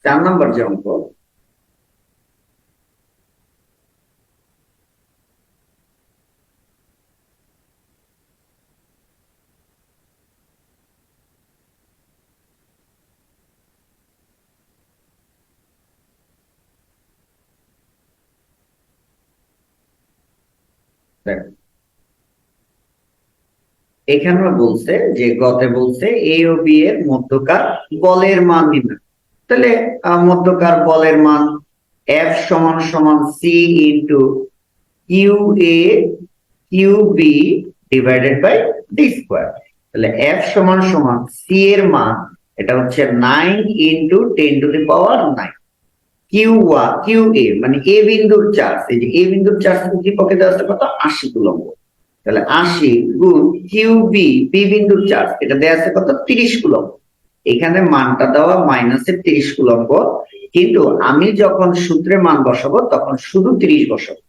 4 নম্বর যে অঙ্ক, এখানে বলছে যে গতে বলছে এ ও বি এর মধ্যকার বলের মান নির্ণয়। তাহলে মধ্যকার বলের মান এফ সমান সমান C into Q A Q B divided by D square. তাহলে এফ সমান সমান সি এর মান এটা হচ্ছে 9 ইন্টু 10⁻⁹। কিউ এ মানে এ বিন্দুর চার্জ, এই যে এ বিন্দুর চার্জ উদ্দীপকে দেওয়া আছে কত, 80 কুলম্ব। তাহলে 80 গুণ কিউ বি বি বিন্দুর চার্জ এটা দেওয়া আছে কত, 30 কুলম্ব। এখানে মানটা দেওয়া মাইনাসের 30 কুলম্ব, কিন্তু আমি যখন সূত্রে মান বসাবো তখন শুধু 30 বসাবো।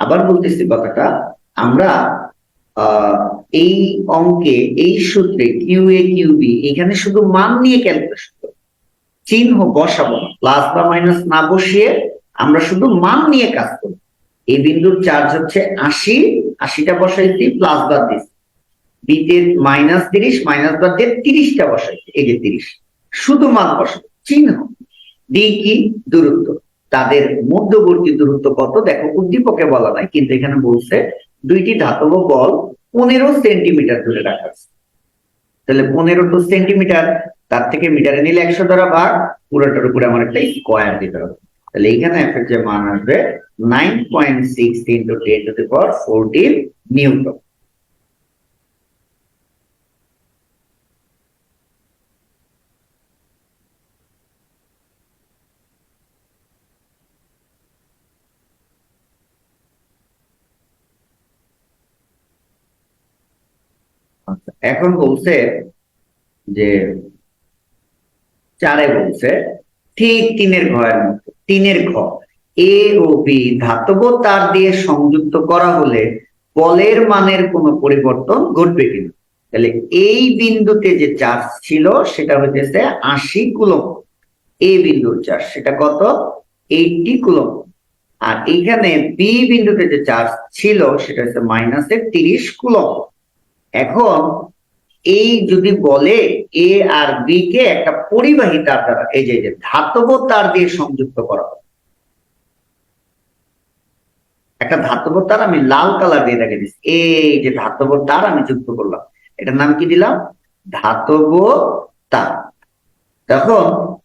আবার বলতেছি কথাটা, আমরা এই অঙ্কে এই সূত্রে কিউ এ কিউ বি এখানে শুধু মান নিয়ে ক্যালকুলেশন করব, চিহ্ন বসাবো না, প্লাস বা মাইনাস না বসিয়ে আমরা শুধু মান নিয়ে কাজ করব। এই বিন্দুর চার্জ হচ্ছে 80, 80টা বসাইছি, প্লাস বাদ দিচ্ছি, বিতে -30 মাইনাস বাদ দিয়ে 30টা বসাইছি, এই যে 30, শুধু মান বসাবো, চিহ্ন। ডি কি, দূরত্ব, তাদের মধ্যবর্তী দূরত্ব কত দেখো, উদ্দীপকে বলা নাই কিন্তু এখানে বলছে দুইটি ধাতব বল 15 সেন্টিমিটার দূরে রাখা আছে। তাহলে 15 সেন্টিমিটার, তার থেকে মিটারে নিলে 100 দ্বারা ভাগ, পুরোটার উপরে আমার একটা স্কোয়ার দিতে হবে। তাহলে এখানে এফের যে মান আসবে 9.6 ইন্টু 10⁻14 নিউটন। এখন বলছে যে 4-এ বলছে ঠিক 3-এর ঘয়ের মতো, 3-এর ঘ এ ও বি ধাতব তার দিয়ে সংযুক্ত করা হলে বলের মানের কোনো পরিবর্তন ঘটবে কিনা। তাহলে এই বিন্দুতে যে চার্জ ছিল সেটা হইতেছে 80 কুলম্ব, এ বিন্দুর চার্জ সেটা কত, 80 কুলম্ব। আর এইখানে বি বিন্দুতে যে চার্জ ছিল সেটা হচ্ছে -30 কুলম্ব। এখন এই যদি বলে এ আর বি কে একটা পরিবাহী তার দ্বারা, এই যে ধাতব তার দিয়ে সংযুক্ত করা হবে, একটা ধাতব তার আমি লাল কালার দিয়ে রেখে দিচ্ছি, এই যে ধাতব তার আমি যুক্ত করলাম, এটার নাম কি দিলাম, ধাতব তার। তখন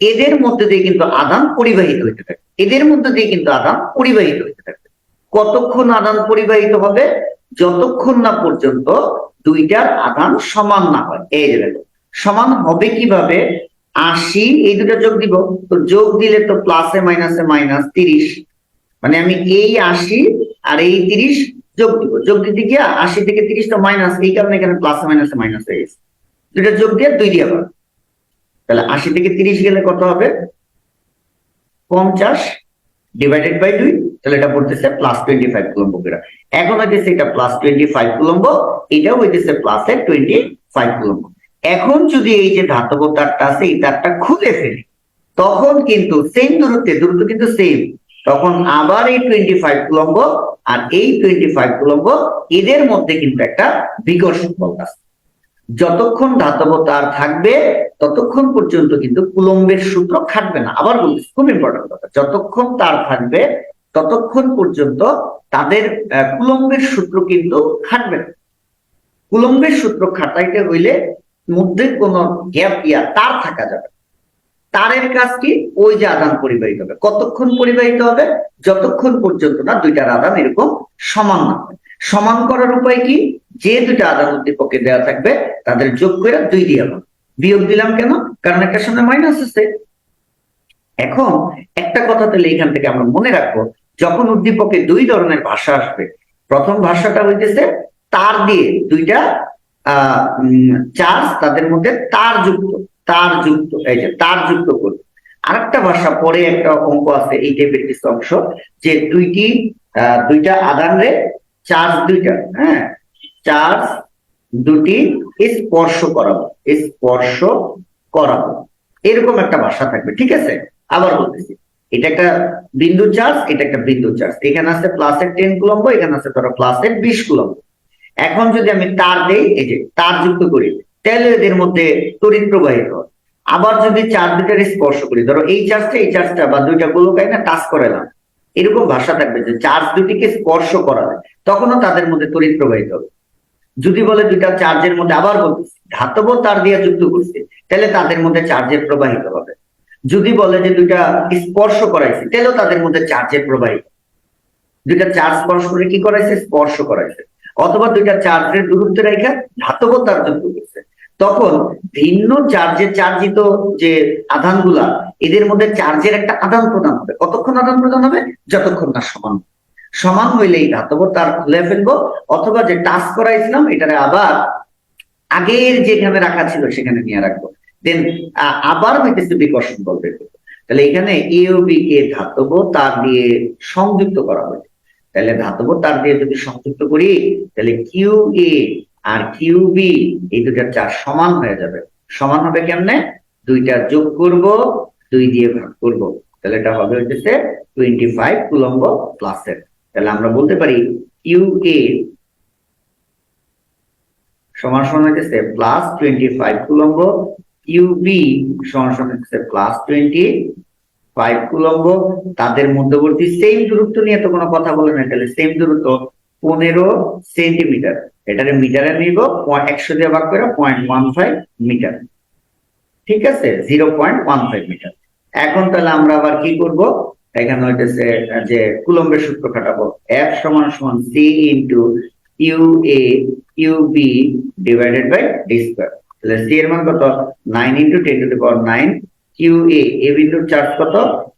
এদের মধ্যে দিয়ে কিন্তু আদান পরিবাহিত হইতে থাকে, এদের মধ্যে দিয়ে কিন্তু আদান পরিবাহিত হইতে থাকে। কতক্ষণ আদান পরিবাহিত হবে, যতক্ষণ না পর্যন্ত দুইটার আদান সমান না হয়। এই যে দেখো সমান হবে কিভাবে, 80 এই দুটো যোগ দিব, তো যোগ দিলে তো প্লাসে মাইনাসে -30, মানে আমি এই 80 আর এই 30 যোগ দিব, যোগ দিতে গিয়া 80 থেকে 30 তো মাইনাস, এই কারণে এখানে প্লাসে মাইনাসে মাইনাস হয়ে গেছে, দুটা যোগ দিয়ে 2 দিয়ে পাবো। তাহলে 80 থেকে 30 গেলে কত হবে, 50 ডিভাইডেড বাই 2, তাহলে এটা পড়তেছে +25 কুলম্ব করে। এখন হইতেছে এটা +25 কুলম্ব, এটাও হইতেছে +25 কুলম্ব। এখন যদি এই যে ধাতব তারটা আছে এই তারটা খুলে ফেলি, তখন কিন্তু সেম দূরত্বে, দূরত্ব কিন্তু সেম, তখন আবার এই 25 কুলম্ব আর এই 25 কুলম্ব, এদের মধ্যে কিন্তু একটা বিকর্ষণ বল আছে। যতক্ষণ ধাতব তার থাকবে ততক্ষণ পর্যন্ত কিন্তু কুলম্বের সূত্র খাটবে না। আবার বলছি, খুব ইম্পর্টেন্ট কথা, যতক্ষণ তার থাকবে ততক্ষণ পর্যন্ত তাদের কুলম্বের সূত্র কিন্তু খাটবে না। কুলম্বের সূত্র খাটাইতে হইলে মধ্যে কোনো গ্যাপ তার থাকা যাবে। তারের কাজ কি, ওই যে আদান পরিবাহিত হবে, কতক্ষণ পরিবাহিত হবে, যতক্ষণ পর্যন্ত না দুইটার আদান এরকম সমান না হয়। সমান করার উপায় কি, যে দুইটা আদান উদ্দীপকে দেওয়া থাকবে তাদের যোগ করে 2 দিয়ে হবে। বিয়োগ দিলাম কেন, কারণ একটা সামনে মাইনাস আছে। এখন একটা কথা তাহলে এখান থেকে আমরা মনে রাখবো, যখন উদ্দীপকে 2 ধরনের ভাষা আসবে, প্রথম ভাষাটা হইতেছে তার দিয়ে দুইটা চার্জ, তাদের মধ্যে তার যুক্ত, এই যে তার যুক্ত করবে। আরেকটা ভাষা, পরে একটা অঙ্ক আছে এই টাইপের কিছু অংশ, যে দুইটা আধান রে চার্জ দুইটা, হ্যাঁ, চার্জ দুটি স্পর্শ করাবো, এরকম একটা ভাষা থাকবে, ঠিক আছে। আবার বলতেছি, এটা একটা বিন্দু চার্জ, এটা একটা বিন্দু চার্জ, এখানে আছে প্লাসের 10 কুলম্ব, এখানে আছে ধরো প্লাসের 20 কুলম্ব। এখন যদি আমি তার দেই, এই যে তার যুক্ত করি, তাহলে এদের মধ্যে তড়িৎ প্রবাহিত হয়। আবার যদি চার্জ দুটার স্পর্শ করি, ধরো এই চার্জটা বা দুইটা গোলকায় না টাচ করালাম, এরকম ভাষা থাকবে যে চার্জ দুটিকে স্পর্শ করা হয়, তখনও তাদের মধ্যে তড়িৎ প্রবাহিত হবে। যদি বলে দুইটা চার্জের মধ্যে, আবার বলতেছি, ধাতব তার দিয়ে যুক্ত করছে, তাহলে তাদের মধ্যে চার্জের প্রবাহিত হবে। যদি বলে যে দুইটা স্পর্শ করাইছে, তাহলেও তাদের মধ্যে চার্জের প্রবাহিত। দুইটা চার্জ স্পর্শ করে কি করাইছে? স্পর্শ করাইছে। অথবা দুইটা চার্জের দূরত্ব রেখা ধাতব তার যুক্ত করছে, তখন ভিন্ন চার্জের চার্জিত যে আধানগুলা, এদের মধ্যে চার্জের একটা আদান প্রদান হবে। কতক্ষণ আদান প্রদান হবে? যতক্ষণ না সমান। সমান হইলেই ধাতব তার খুলে ফেলবো, অথবা যে টাচ করাইছিলাম এটারে আবার আগের যেখানে রাখা ছিল সেখানে নিয়ে রাখবো। দেন আবার হইতেছে বিকর্ষণ বল বের করবো। তাহলে এখানে এ ও বি কে ধাতব তার দিয়ে সংযুক্ত করা হয়েছে। তাহলে ধাতব তার দিয়ে যদি সংযুক্ত করি, তাহলে কিউ এ আর কিউ বি এই দুটার চার্জ সমান হয়ে যাবে। সমান হবে কেমনে? দুইটা যোগ করব, 2 দিয়ে ভাগ করব, তাহলে এটা হবে হচ্ছে 25 কুলম্ব প্লাসের। তাহলে আমরা বলতে পারি কিউ এ সমান সমান হচ্ছে প্লাস 25 কুলম্ব, কিউবি সমান সমান হচ্ছে প্লাস 25 কুলম্ব। তাদের মধ্যবর্তী সেম দূরত্ব নিয়ে তো কোনো কথা বলে না, তাহলে সেম দূরত্ব 15 সেন্টিমিটার। এটারে মিটারে নিব, 100 দিয়ে ভাগ করে 0.15 মিটার। ঠিক আছে, 0.15 মিটার। এখন তাহলে আমরা আবার কি করব? এখানে হইতেছে যে কুলম্বের সূত্র খাটাবো, এফ সমান সমান C into Q A Q B divided by D square. তাহলে সি এর মান কত? 9 ইন্টু 10⁹। কিউ এ বিন্দুর চার্জ কত?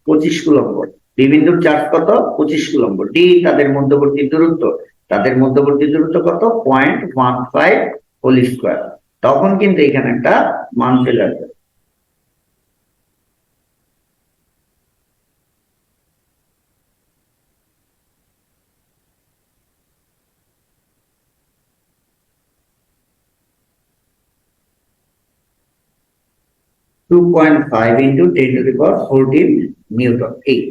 25 কুলম্ব। বি বিন্দুর চার্জ কত? 25 কুলম্ব। ডি তাদের মধ্যবর্তী দূরত্ব, তাদের মধ্যবর্তী দূরত্ব কত? 0.15 হোল স্কয়ার। তখন কিন্তু এখানে একটা মান চলে আসবে। 2.5 into 10⁻14 Newton. 8